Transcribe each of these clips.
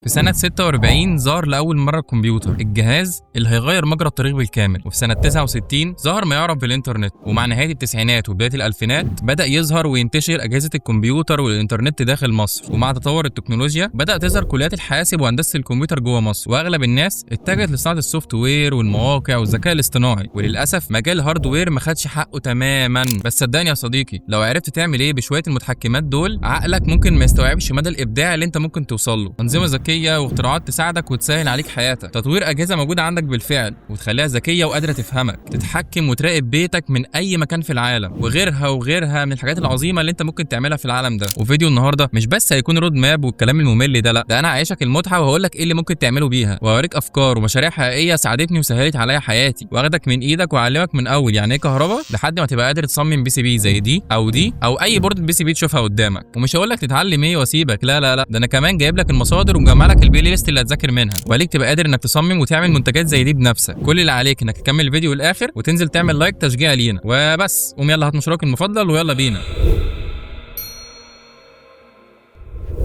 في سنة 46 ظهر لأول مرة الكمبيوتر، الجهاز اللي هيغير مجرى الطريق بالكامل. وفي سنة 69 ظهر ما يعرف بالإنترنت. ومع نهاية التسعينات وبداية الألفينات بدأ يظهر وينتشر أجهزة الكمبيوتر والإنترنت داخل مصر. ومع تطور التكنولوجيا بدأ تظهر كليات الحاسب وهندسة الكمبيوتر جوه مصر، وأغلب الناس اتجهت لصناعة السوفت وير والمواقع والذكاء الاصطناعي. وللأسف مجال الهاردوير ما خدش حقه تماما. بس صدقني يا صديقي، لو عرفت تعمل ايه بشوية المتحكمات دول، عقلك ممكن ما يستوعبش مدى الإبداع اللي انت ممكن توصل له. أنظمة ذكية واختراعات تساعدك وتسهل عليك حياتك، تطوير أجهزة موجودة عندك بالفعل وتخليها ذكية وقادرة تفهمك، تتحكم وتراقب بيتك من أي مكان في العالم، وغيرها من الحاجات العظيمة اللي انت ممكن تعملها في العالم ده. وفيديو النهارده مش بس هيكون رود ماب والكلام الممل ده، لا، ده انا هعيشك المتعة وهقول لك ايه اللي ممكن تعمله بيها، وهوريك افكار ومشاريع حقيقية ساعدتني وسهلت عليا حياتي، واخدك من ايدك واعلمك من اول يعني ايه كهرباء لحد ما تبقى قادر تصمم بي سي بي زي دي او اي بورد بي سي بي تشوفها قدامك. ومش هقول لك تتعلم ايه واسيبك، لا لا لا، ده انا كمان جايب لك المصادر ومجمع لك البلاي ليست اللي هتذاكر منها، وعليك تبقى قادر انك تصمم وتعمل منتجات زي دي بنفسك. كل اللي عليك انك تكمل الفيديو للاخر وتنزل تعمل لايك تشجيع لينا وبس. قوم يلا هات مشروعك المفضل ويلا بينا.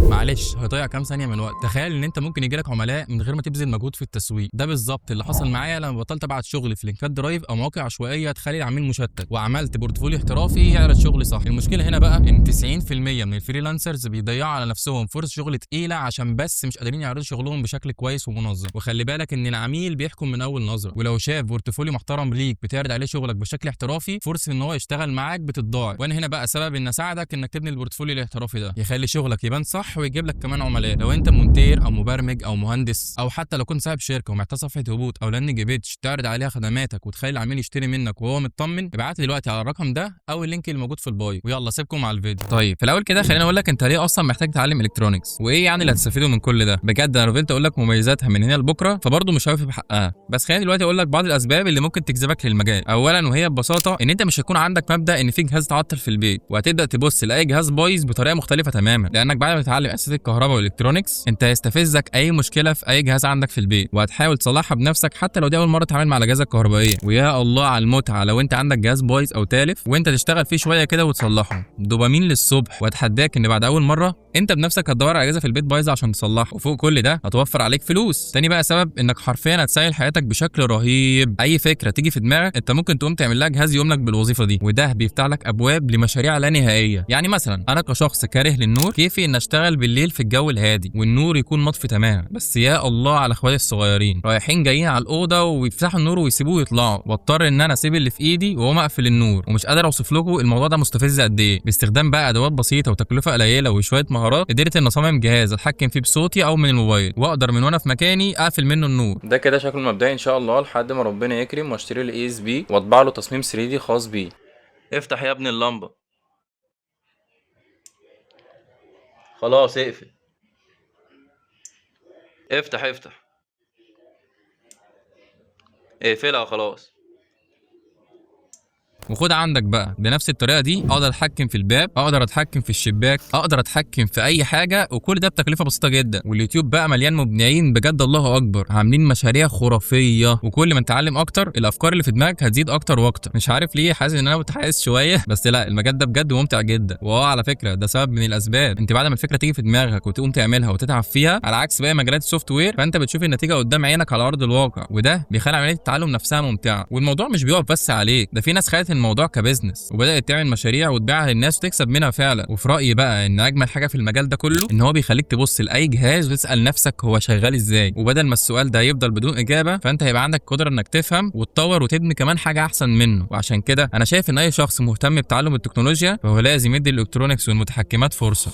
معلش هيضيع كام ثانيه من وقت. تخيل ان انت ممكن يجيلك عملاء من غير ما تبذل مجهود في التسويق. ده بالظبط اللي حصل معايا لما بطلت ابعت شغل في لينكات درايف او مواقع عشوائيه تخلي العميل مشتت، وعملت بورتفوليو احترافي يعرض شغل صح. المشكله هنا بقى ان 90% من الفريلانسرز بيضيعوا على نفسهم فرص شغل تقيله عشان بس مش قادرين يعرضوا شغلهم بشكل كويس ومنظم. وخلي بالك ان العميل بيحكم من اول نظره، ولو شاف بورتفوليو محترم ليك بتعرض عليه شغلك بشكل احترافي، فرصه ان هو يشتغل معاك بتتضاعف. وانا هنا بقى سبب ان اساعدك انك تبني البورتفوليو الاحترافي ده، يخلي شغلك يبان صح ويجيب لك كمان عملاء. لو انت مونتير او مبرمج او مهندس، او حتى لو كنت صاحب شركه ومحتاج صفحه هبوط او لاندنج بيج تعرض عليها خدماتك وتخلي العميل يشتري منك وهو مطمن، ابعت لي دلوقتي على الرقم ده او اللينك اللي موجود في البايو. ويلا سيبكم على الفيديو. طيب في الاول كده خليني اقول لك انت ليه اصلا محتاج تتعلم الكترونكس، وايه يعني اللي هتستفيده من كل ده. بجد انا فضلت اقول لك مميزاتها من هنا لبكره، فبرضه مش هوفي بحقها. بس خليني دلوقتي اقول لك بعض الاسباب اللي ممكن تجذبك للمجال. اولا وهي ببساطه ان انت مش هيكون عندك مبدا ان في جهاز تعطل في البيت وهتبدا تبص لاي جهاز بايظ بطريقه مختلفه تماما، لانك بعد ما تتعلم اساسيات الكهرباء والالكترونكس انت هيستفزك اي مشكله في اي جهاز عندك في البيت، وهتحاول تصلحها بنفسك حتى لو دي اول مره تتعامل مع الاجهزه الكهربائيه. ويا الله على المتعه لو انت عندك جهاز بايظ او تالف وانت تشتغل فيه شويه كده وتصلحه، دوبامين للصبح. واتحداك ان بعد اول مره انت بنفسك هتدور على اجهزه في البيت بايظه عشان تصلحها، وفوق كل ده هتوفر عليك فلوس. تاني بقى سبب انك حرفيا هتسهل حياتك بشكل رهيب. اي فكره تيجي في دماغك انت ممكن تقوم تعمل لها جهاز يقوم لك بالوظيفه دي، وده بيفتح لك ابواب لمشاريع لا نهائيه. يعني مثلا انا كشخص كاره للنور، كيفي ان اشتغل بالليل في الجو الهادي والنور يكون مطفي تماما، بس يا الله على اخواتي الصغيرين رايحين جايين على الاوضه ويفتحوا النور ويسيبوه يطلعوا، واضطر ان انا اسيب اللي في ايدي وهو مقفل النور. ومش قادر اوصف لكم الموضوع ده مستفز قد ايه. باستخدام بقى ادوات بسيطه وتكلفه قليله وشويه مهارات قدرت ان اصمم جهاز اتحكم فيه بصوتي او من الموبايل، واقدر من وانا في مكاني اقفل منه النور. ده كده شكله المبدئي ان شاء الله لحد ما ربنا يكرم واشتري الاي اس بي واطبع له تصميم 3 دي خاص بيه. افتح يا ابني اللمبه. خلاص اقفل. افتح اقفلها خلاص. وخد عندك بقى بنفس الطريقه دي اقدر اتحكم في الباب، اقدر اتحكم في الشباك، اقدر اتحكم في اي حاجه، وكل ده بتكلفه بسيطه جدا. واليوتيوب بقى مليان مبدعين بجد الله اكبر، عاملين مشاريع خرافيه. وكل ما تتعلم اكتر الافكار اللي في دماغك هتزيد اكتر واكتر. مش عارف ليه حاسس ان انا متحيز شويه، بس لا، المجال ده بجد ممتع جدا. على فكره ده سبب من الاسباب. انت بعد ما الفكره تيجي في دماغك وتقوم تعملها وتتعب فيها، على عكس باقي مجالات السوفت وير، فانت بتشوف النتيجه قدام عينك على ارض الواقع، وده بيخلي عمليه التعلم نفسها ممتعه. والموضوع مش بيقف بس عليك، ده في ناس خدت الموضوع كبزنس وبدات تعمل مشاريع وتبيعها للناس وتكسب منها فعلا. وفي رايي بقى ان اجمل حاجه في المجال ده كله ان هو بيخليك تبص لاي جهاز وتسال نفسك هو شغال ازاي، وبدل ما السؤال ده يفضل بدون اجابه فانت هيبقى عندك قدره انك تفهم وتطور وتبني كمان حاجه احسن منه. وعشان كده انا شايف ان اي شخص مهتم بتعلم التكنولوجيا فهو لازم يدي الالكترونكس والمتحكمات فرصه.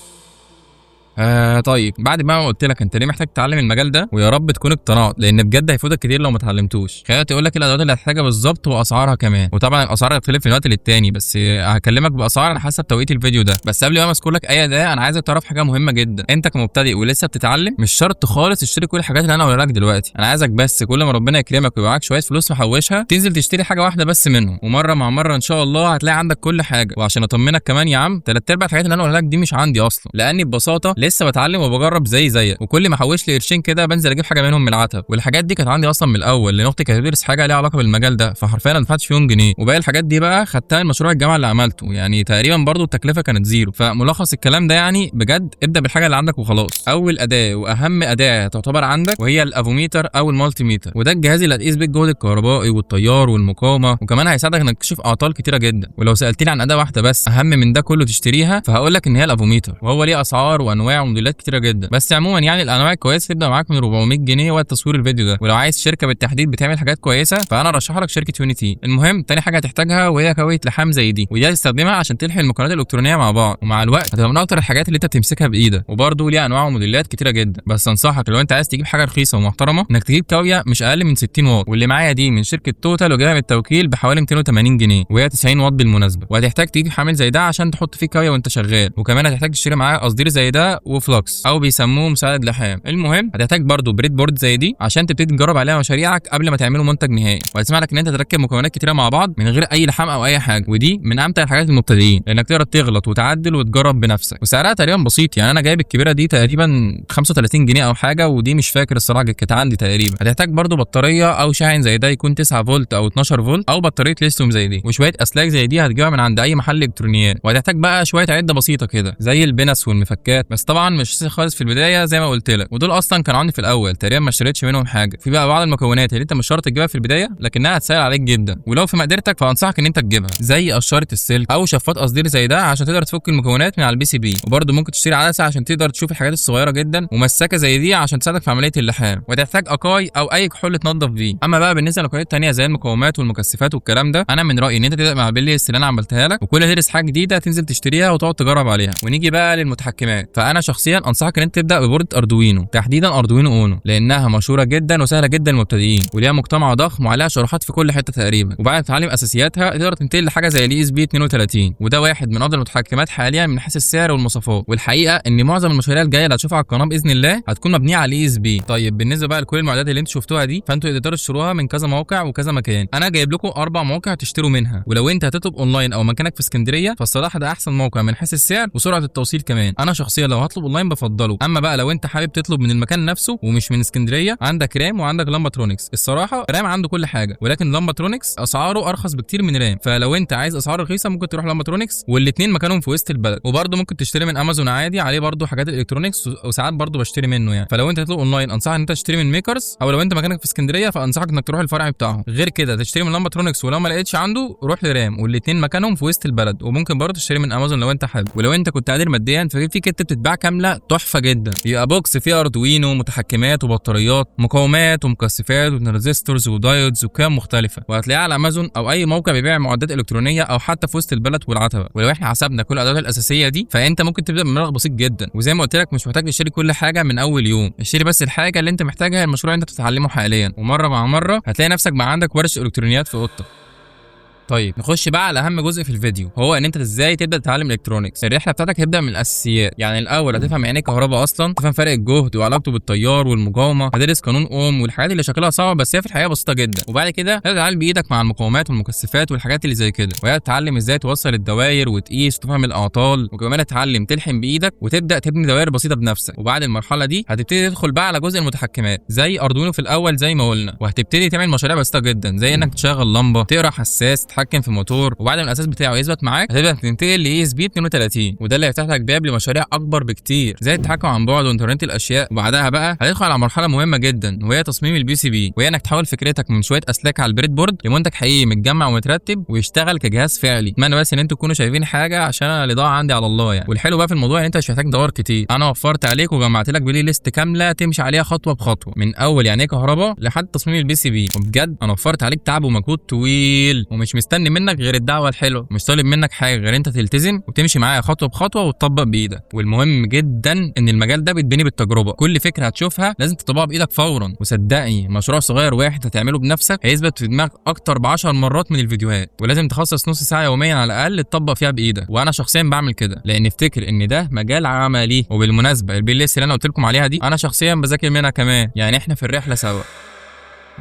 طيب بعد ما قلت لك انت ليه محتاج تتعلم المجال ده، ويا رب تكون اقتنعت، لان بجد هيفوتك كتير لو ما اتعلمتوش. خليني اقول لك الادوات اللي هتحتاجها بالظبط واسعارها كمان، وطبعا الاسعار هتختلف من وقت للتاني، بس هكلمك باسعار على حسب توقيت الفيديو ده. بس قبل ما اذكر لك اي اداه انا عايزك تعرف حاجه مهمه جدا. انت كمبتدئ ولسه بتتعلم مش شرط خالص تشتري كل الحاجات اللي انا هقولها لك دلوقتي. انا عايزك بس كل ما ربنا يكرمك ويبقى معاك شويه فلوس محوشها تنزل تشتري حاجه واحده بس منهم، ومره مع مره ان شاء الله هتلاقي عندك كل حاجه. وعشان اطمنك كمان يا عم، 3/4 الحاجات اللي انا هقولها لك دي مش عندي اصلا، لاني ببساطه لسه بتعلم وبجرب زيك، وكل ما احوش لي قرشين كده بنزل اجيب حاجه منهم من العتب. والحاجات دي كانت عندي اصلا من الاول، لان اختي كانت بتدرس حاجه ليها علاقه بالمجال ده، فحرفيا انا ما دفعتش فيهم جنيه، وباقي الحاجات دي بقى خدتها من مشروع الجامعه اللي عملته، يعني تقريبا برضو التكلفه كانت زيرو. فملخص الكلام ده يعني بجد ابدا بالحاجه اللي عندك وخلاص. اول اداه واهم اداه تعتبر عندك وهي الافوميتر او المالتي ميتر، وده الجهاز اللي هتقيس بيه الجهد الكهربائي والتيار والمقاومه، وكمان هيساعدك انك تشوف اعطال كتيره جدا. ولو سالتني عن اداه واحده بس اهم من ده كله تشتريها، فهقول لك ان هي الافوميتر، وهو ليه اسعار وانواع وموديلات كتيره جدا. بس عموما يعني الانواع الكويسه تبدا معاك من 400 جنيه وقت تصوير الفيديو ده. ولو عايز شركه بالتحديد بتعمل حاجات كويسه، فانا ارشح لك شركه يونيتي. المهم تاني حاجه هتحتاجها وهي كويه لحام زي دي، ودي هتستخدمها عشان تلحم المكونات الالكترونيه مع بعض، ومع الوقت هتبقى من اكتر الحاجات اللي انت بتمسكها بايدك. وبرده ليها انواع وموديلات كتيره جدا، بس انصحك لو انت عايز تجيب حاجه رخيصه ومحترمه انك تجيب كاويه مش اقل من 60 واط، واللي معايا دي من شركه توتال وجايبها بالتوكيل بحوالي 280 جنيه، وهي 90 واط بالمناسبه. وهتحتاج تجيب حامل زي ده عشان تحط فيه كاويه وانت شغال، وكمان هتحتاج تشتري معاه قصدير زي ده وفلوكس او بيسموه مساعد لحام. المهم هتحتاج برده بريد بورد زي دي عشان تبتدي تجرب عليها مشاريعك قبل ما تعملوا منتج نهائي، وهتسمح لك ان انت تركب مكونات كتيره مع بعض من غير اي لحام او اي حاجه، ودي من امتع الحاجات للمبتدئين لانك تقدر تغلط وتعدل وتجرب بنفسك. وسعرها تقريبا بسيط، يعني انا جايب الكبيره دي تقريبا 35 جنيه او حاجه، ودي مش فاكر الصراحه كانت عندي تقريبا. هتحتاج برده بطاريه او شاحن زي ده يكون 9 فولت او 12 فولت، او بطاريه ليثيوم زي دي، وشويه اسلاك زي دي هتجيبها من عند اي محل الكترونيات. وهتحتاج بقى شويه عده بسيطه كده زي البنس والمفكات، بس طبعا مش اساسي خالص في البدايه زي ما قلت لك، ودول اصلا كانوا عندي في الاول تقريبا ما اشتريتش منهم حاجه. في بقى بعض المكونات اللي انت مش شرط تجيبها في البدايه لكنها هتسهل عليك جدا، ولو في مقدرتك فانصحك ان انت تجيبها، زي قشاره السلك او شفاط قصدير زي ده عشان تقدر تفك المكونات من على البي سي بي. وبرده ممكن تشتري عدسه عشان تقدر تشوف الحاجات الصغيره جدا، ومسكه زي دي عشان تساعدك في عمليه اللحام. وتحتاج اكاي او اي كحول تنظف بيه. اما بقى بالنسبه للمكونات الثانيه زي المقاومات والمكثفات والكلام ده، انا من رايي ان انت تبدا مع البلاي ليست اللي انا عملتها لك، وكل ما تدرس حاجه جديده تنزل تشتريها وتقعد تجرب عليها. ونيجي بقى للمتحكمات، فانا شخصيا انصحك ان انت تبدا ببورده اردوينو، تحديدا اردوينو اونو، لانها مشهوره جدا وسهله جدا للمبتدئين، وليها مجتمع ضخم وعليها شروحات في كل حته تقريبا. وبعد تعلم اساسياتها تقدر تنتقل لحاجه زي الاي اس بي 32، وده واحد من افضل المتحكمات حاليا من حيث السعر والمواصفات. والحقيقه ان معظم المشاريع الجايه اللي هتشوفها على القناه باذن الله هتكون مبنيه على الاي اس بي. طيب بالنسبه بقى لكل المعدات اللي انتوا شفتوها دي، فانتوا تقدروا تشتروها من كذا موقع وكذا مكان. انا جايب لكم 4 مواقع تشتروا منها، ولو انت هتطلب اونلاين او مكانك في اسكندريه فالصراحه ده احسن موقع من حيث السعر وسرعه التوصيل كمان. انا شخصيا لو هطلب اونلاين بفضله. اما بقى لو انت حابب تطلب من المكان نفسه ومش من اسكندريه، عندك رام وعندك لامباترونكس. الصراحه رام عنده كل حاجه، ولكن لامباترونكس اسعاره ارخص بكتير من رام، فلو انت عايز اسعار رخيصه ممكن تروح لامباترونكس، والاثنين مكانهم في وسط البلد. وبرده ممكن تشتري من امازون عادي، عليه برده حاجات الالكترونكس وساعات برده بشتري منه يعني. فلو انت هتطلب اونلاين انصحك ان انت تشتري من ميكرز، او لو انت مكانك في اسكندريه فانصحك انك تروح الفرع بتاعهم. غير كده تشتري من لامباترونكس، ولو ما لقيتش عنده روح لرام، والاثنين مكانهم في وسط البلد. وممكن برده تشتري من امازون لو انت حابب. ولو انت كنت قادر ماديا ففي كت بتتباع كامله تحفه جدا، يبقى بوكس فيه اردوينو متحكمات وبطاريات مقاومات ومكثفات وترانزستورز ودايودز وكام مختلفه، وهتلاقيها على امازون او اي موقع بيبيع معدات الكترونيه، او حتى في وسط البلد والعتبه. ولو احنا حسبنا كل الادوات الاساسيه دي فانت ممكن تبدا بمبلغ بسيط جدا، وزي ما قلت لك مش محتاج تشتري كل حاجه من اول يوم، اشتري بس الحاجه اللي انت محتاجها المشروع اللي انت بتتعلمه حاليا، ومره مع مره هتلاقي نفسك بقى عندك ورشه الكترونيات في اوضتك. طيب نخش بقى على اهم جزء في الفيديو، هو ان انت ازاي تبدا تتعلم الكترونكس. الرحله بتاعتك هتبدا من الاساسيات، يعني الاول هتفهم يعني ايه كهرباء اصلا، تفهم فرق الجهد وعلاقته بالتيار والمقاومه، هتدرس قانون اوم والحاجات اللي شكلها صعبه بس هي في الحقيقه بسيطه جدا. وبعد كده هتتعلم بايدك مع المقاومات والمكثفات والحاجات اللي زي كده، وهي تتعلم ازاي توصل الدوائر وتقيس وتفهم الاعطال، وكمان تتعلم تلحم بايدك وتبدا تبني دوائر بسيطه بنفسك. وبعد المرحله دي هتبتدي تدخل بقى على جزء المتحكمات زي اردوينو في الاول زي ما قلنا، وهتبتدي تعمل مشاريع بسيطه جدا زي انك تشغل لمبه، تقرا حساس، تتحكم في موتور. وبعد ما الاساس بتاعه يثبت معاك هتبدا تنتقل لاي اس بي 32، وده اللي هيفتح لك باب لمشاريع اكبر بكتير زي التحكم عن بعد وانترنت الاشياء. وبعدها بقى هتدخل على مرحله مهمه جدا وهي تصميم البي سي بي، وهي انك تحول فكرتك من شويه اسلاك على البريد بورد لمنتج حقيقي متجمع ومترتب ويشتغل كجهاز فعلي. اتمنى بس ان انتوا تكونوا شايفين حاجه عشان انا الاضاءه عندي على الله يعني. والحلو بقى في الموضوع ان انت مش محتاج تدور كتير، انا وفرت عليك وجمعت لك بلاي ليست كامله تمشي عليها خطوه بخطوه من اول يعني ايه كهرباء لحد تصميم البي سي بي. وبجد انا وفرت عليك تعب ومجهود طويل، ومش مستني منك غير الدعوه الحلوه، مش طالب منك حاجه غير انت تلتزم وتمشي معايا خطوه بخطوه وتطبق بايدك. والمهم جدا ان المجال ده بيتبني بالتجربه، كل فكره هتشوفها لازم تطبقها بايدك فورا. وصدقني مشروع صغير واحد هتعمله بنفسك هيثبت في دماغك اكتر ب10 مرات من الفيديوهات، ولازم تخصص نص ساعه يوميا على الاقل تطبق فيها بايدك. وانا شخصيا بعمل كده لان افتكر ان ده مجال عملي. وبالمناسبه البلاي ليست اللي انا قلت لكم عليها دي انا شخصيا بذاكر منها كمان، يعني احنا في الرحله سوا.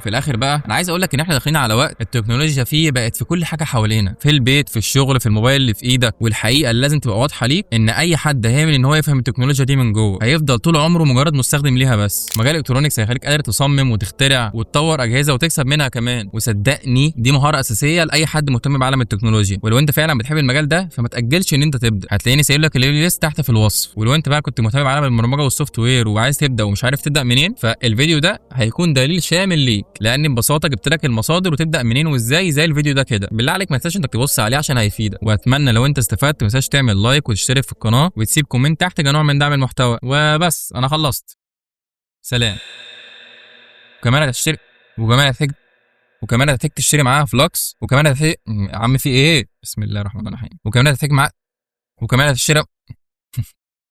وفي الاخر بقى انا عايز اقول لك ان احنا داخلين على وقت التكنولوجيا فيه بقت في كل حاجه حوالينا، في البيت، في الشغل، في الموبايل اللي في ايدك. والحقيقه اللي لازم تبقى واضحه ليك ان اي حد هيعمل ان هو يفهم التكنولوجيا دي من جوه هيفضل طول عمره مجرد مستخدم ليها بس. مجال الالكترونكس هيخليك قادر تصمم وتخترع وتطور اجهزه وتكسب منها كمان، وصدقني دي مهاره اساسيه لاي حد مهتم بعالم التكنولوجيا. ولو انت فعلا بتحب المجال ده فما تاجلش ان انت تبدا، هتلاقيني سايب لك البلاي ليست تحت في الوصف. ولو انت بقى كنت مهتم بعالم البرمجه والسوفت وير وعايز تبدا ومش عارف تبدا منين، فالفيديو ده هيكون دليل شامل ليك، لان ببساطه جبت لك المصادر وتبدا منين وازاي زي الفيديو ده كده. بالله عليك ما تنساش انك تبص عليه عشان هيفيدك. واتمنى لو انت استفدت ما تنساش تعمل لايك وتشترك في القناه وتسيب كومنت تحت كنوع من دعم المحتوى. وبس انا خلصت، سلام. وكمان هتشترك وكمان هتحتاج تشتري معاها فلوكس، وكمان هتحتاج يا عم في ايه، بسم الله الرحمن الرحيم، وكمان هتحتاج وكمان هتشتري